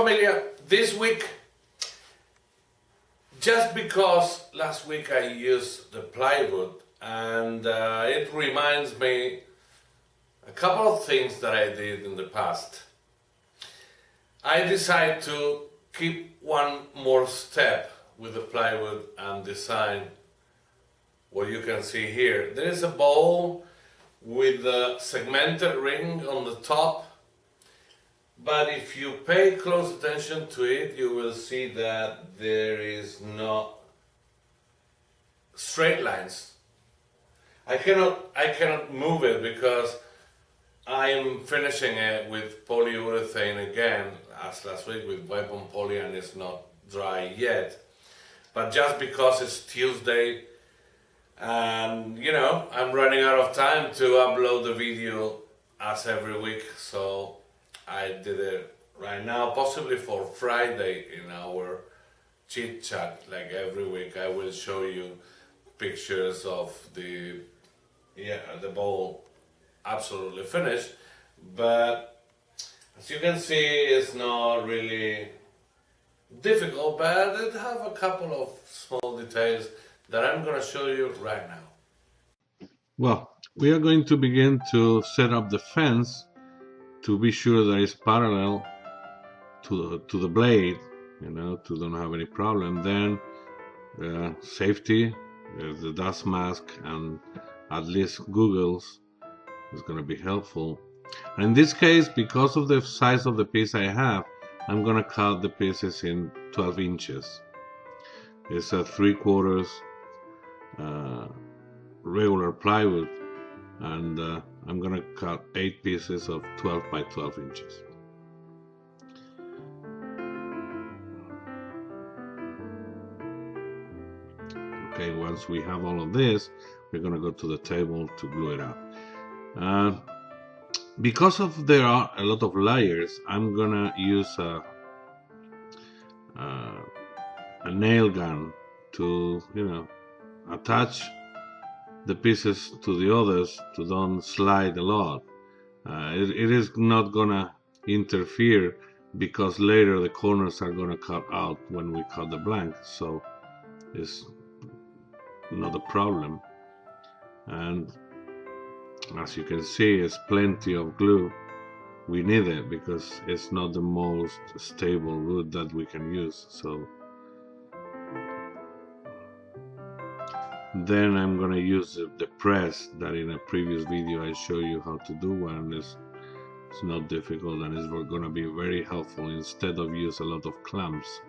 familia, this week, just because last week I used the plywood and it reminds me a couple of things that I did in the past. I decided to keep one more step with the plywood and design what you can see here. There is a bowl with a segmented ring on the top, but if you pay close attention to it, you will see that there is no straight lines. I cannot move it because I'm finishing it with polyurethane again, as last week with weapon poly, and it's not dry yet. But just because it's Tuesday and I'm running out of time to upload the video as every week, so I did it right now, possibly for Friday in our chit chat. Like every week I will show you pictures of the bowl absolutely finished, but as you can see it's not really difficult, but it have a couple of small details that I'm going to show you right now. Well, we are going to begin to set up the fence to be sure that it's parallel to the blade, to don't have any problem. Then safety, the dust mask, and at least goggles is going to be helpful. And in this case, because of the size of the piece I have, I'm going to cut the pieces in 12 inches. It's a 3/4 regular plywood, and I'm going to cut 8 pieces of 12 by 12 inches. Okay, once we have all of this, we're going to go to the table to glue it up. Because there are a lot of layers, I'm going to use a nail gun to, attach the pieces to the others to don't slide a lot. It is not gonna interfere because later the corners are gonna cut out when we cut the blank, so it's not a problem. And as you can see, it's plenty of glue. We need it because it's not the most stable wood that we can use. So then I'm going to use the press that in a previous video I showed you how to do, and it's not difficult, and it's going to be very helpful instead of use a lot of clamps.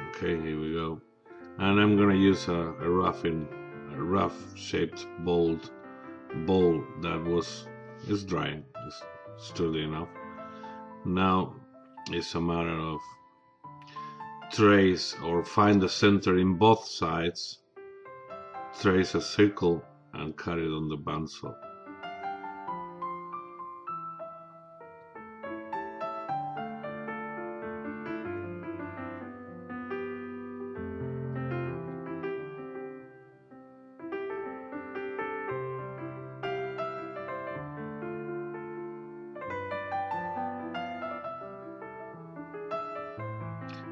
Okay, here we go. And I'm going to use a rough shaped bowl that is dry, it's sturdy enough. Now it's a matter of trace or find the center in both sides, trace a circle and cut it on the bandsaw.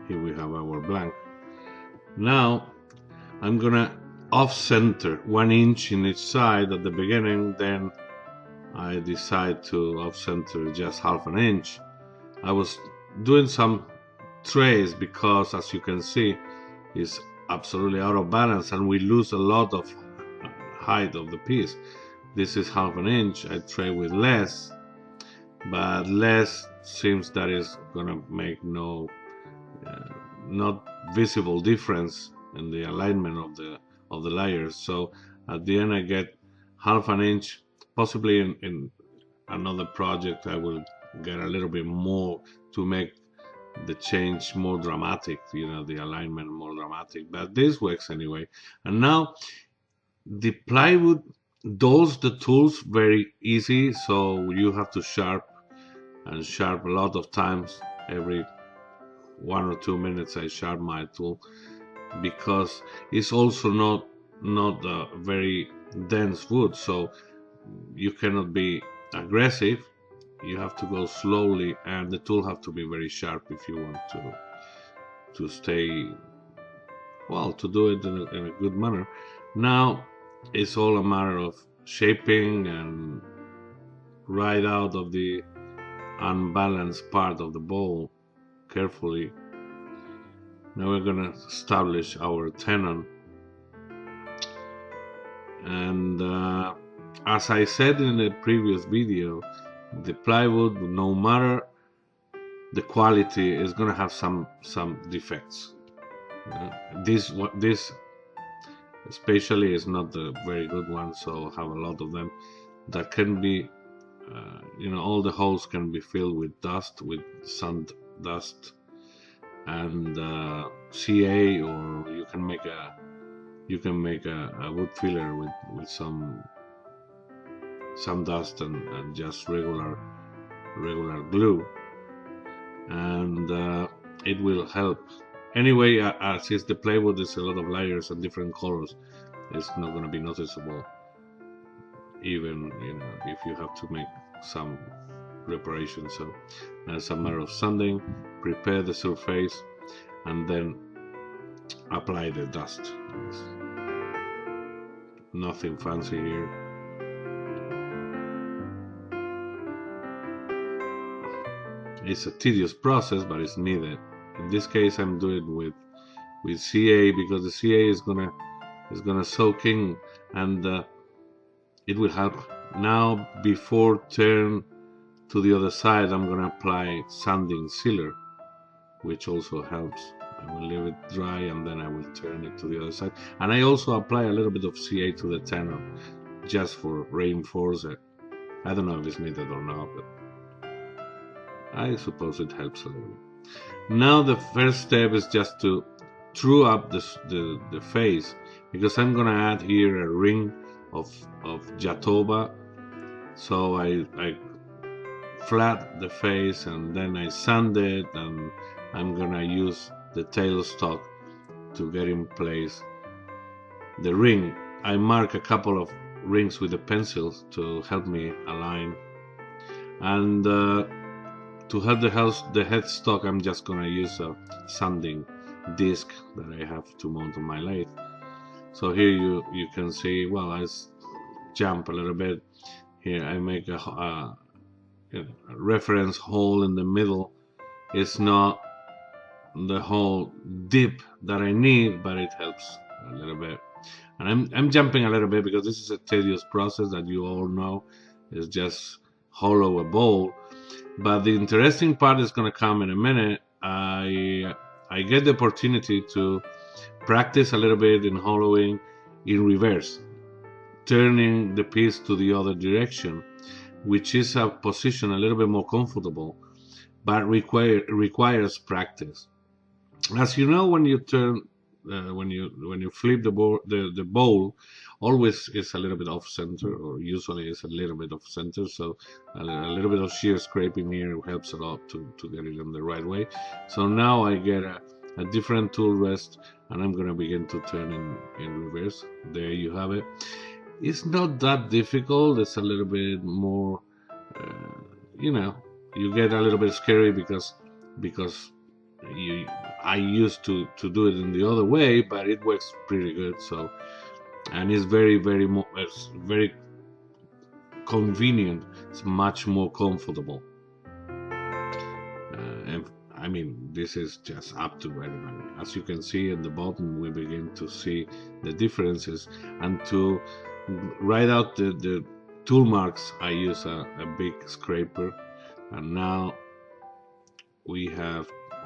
Here we have our blank. Now I'm gonna off-center 1 inch in each side at the beginning, then I decide to off-center just 1/2 inch. I was doing some trace because, as you can see, it's absolutely out of balance and we lose a lot of height of the piece. This is 1/2 inch. I tray with less, but less seems that is gonna make not visible difference in the alignment of the layers. So at the end I get 1/2 inch. Possibly in another project I will get a little bit more to make the change more dramatic, the alignment more dramatic, but this works anyway. And now the plywood dulls the tools very easy, so you have to sharp a lot of times. Every 1 or 2 minutes I sharp my tool, because it's also not a very dense wood, so you cannot be aggressive. you have to go slowly, and the tool have to be very sharp if you want to stay, well, to do it in a good manner. Now it's all a matter of shaping and right out of the unbalanced part of the bowl carefully. Now we're gonna establish our tenon, and as I said in the previous video, the plywood, no matter the quality, is gonna have some defects. This especially is not a very good one, so have a lot of them that can be, all the holes can be filled with dust, with sand dust, and CA, or you can make a wood filler with some dust and just regular glue, and it will help. Anyway, since the plywood is a lot of layers and different colors, it's not going to be noticeable, even if you have to make some reparation. So that's a matter of sanding, prepare the surface, and then apply the dust. It's nothing fancy here. It's a tedious process, but it's needed. In this case, I'm doing with CA, because the CA is gonna soak in, and it will help. Now, before turn to the other side, I'm gonna apply sanding sealer, which also helps. I will leave it dry, and then I will turn it to the other side. And I also apply a little bit of CA to the tenon, just for reinforce it. I don't know if it's needed or not, but I suppose it helps a little bit. Now the first step is just to true up the face, because I'm gonna add here a ring of Jatoba. So I flat the face, and then I sand it, and I'm gonna use the tailstock to get in place the ring. I mark a couple of rings with the pencils to help me align, and to help the headstock, I'm just gonna use a sanding disc that I have to mount on my lathe. So here you can see, well, I jump a little bit. Here I make a reference hole in the middle. It's not the whole deep that I need, but it helps a little bit. And I'm jumping a little bit because this is a tedious process that you all know. It's just hollow a bowl. But the interesting part is going to come in a minute. I get the opportunity to practice a little bit in hollowing in reverse, turning the piece to the other direction, which is a position a little bit more comfortable, but requires practice. As you know, when you turn, when you flip the bowl, always is a little bit off center, or usually is a little bit off center. So a little bit of shear scraping here helps a lot to get it in the right way. So now I get a different tool rest, and I'm gonna begin to turn in reverse. There you have it. It's not that difficult. It's a little bit more, you get a little bit scary because I used to do it in the other way, but it works pretty good. So, and it's it's very convenient. It's much more comfortable. And I mean, this is just up to everybody. As you can see at the bottom, we begin to see the differences, and to write out the tool marks, I use a big scraper, and now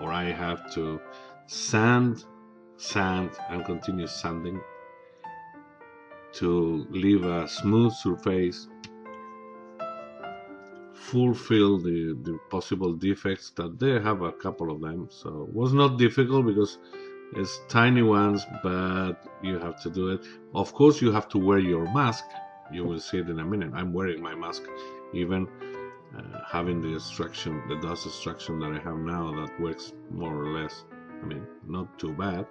I have to sand and continue sanding to leave a smooth surface, fulfill the possible defects that they have, a couple of them. So it was not difficult because it's tiny ones, but you have to do it. Of course, you have to wear your mask. You will see it in a minute. I'm wearing my mask, even having the dust extraction that I have now, that works more or less. I mean, not too bad.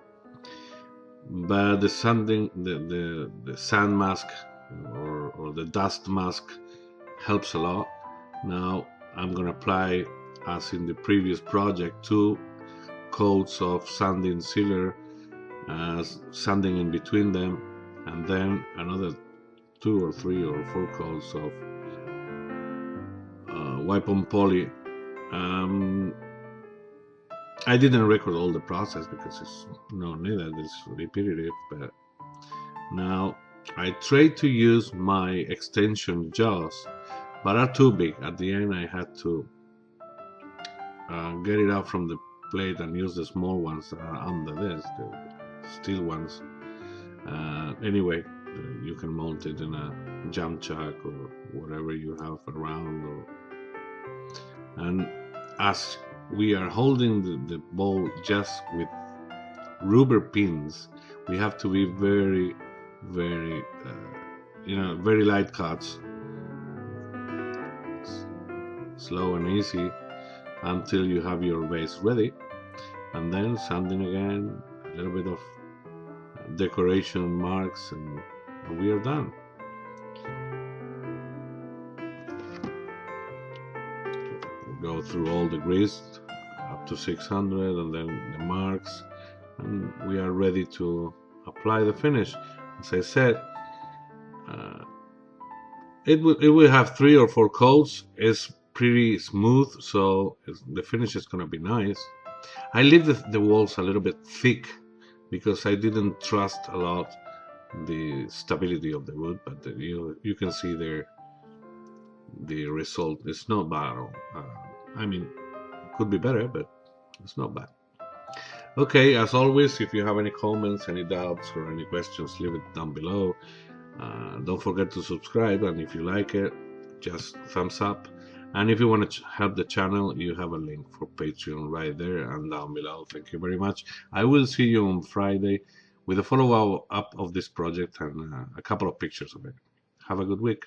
But the sanding, the sand mask or the dust mask helps a lot. Now I'm going to apply, as in the previous project, 2 coats of sanding sealer, sanding in between them, and then another 2 or 3 or 4 coats of wipe on poly. I didn't record all the process because it's no needed, it's repetitive, but now I tried to use my extension jaws, but are too big. At the end I had to get it out from the plate and use the small ones that are under this, the steel ones. Anyway, you can mount it in a jump chuck or whatever you have around, and as we are holding the bowl just with rubber pins, we have to be very, very, very light cuts, slow and easy, until you have your base ready, and then sanding again, a little bit of decoration marks, and we are done. Go through all the grease up to 600, and then the marks, and we are ready to apply the finish. As I said, it will have 3 or 4 coats. It's pretty smooth, so the finish is going to be nice. I leave the walls a little bit thick because I didn't trust a lot the stability of the wood, but you can see there the result is not bad. I mean, could be better, but it's not bad. Okay, as always, if you have any comments, any doubts, or any questions, leave it down below. Don't forget to subscribe, and if you like it, just thumbs up. And if you want to help the channel, you have a link for Patreon right there and down below. Thank you very much. I will see you on Friday with a follow-up of this project and a couple of pictures of it. Have a good week.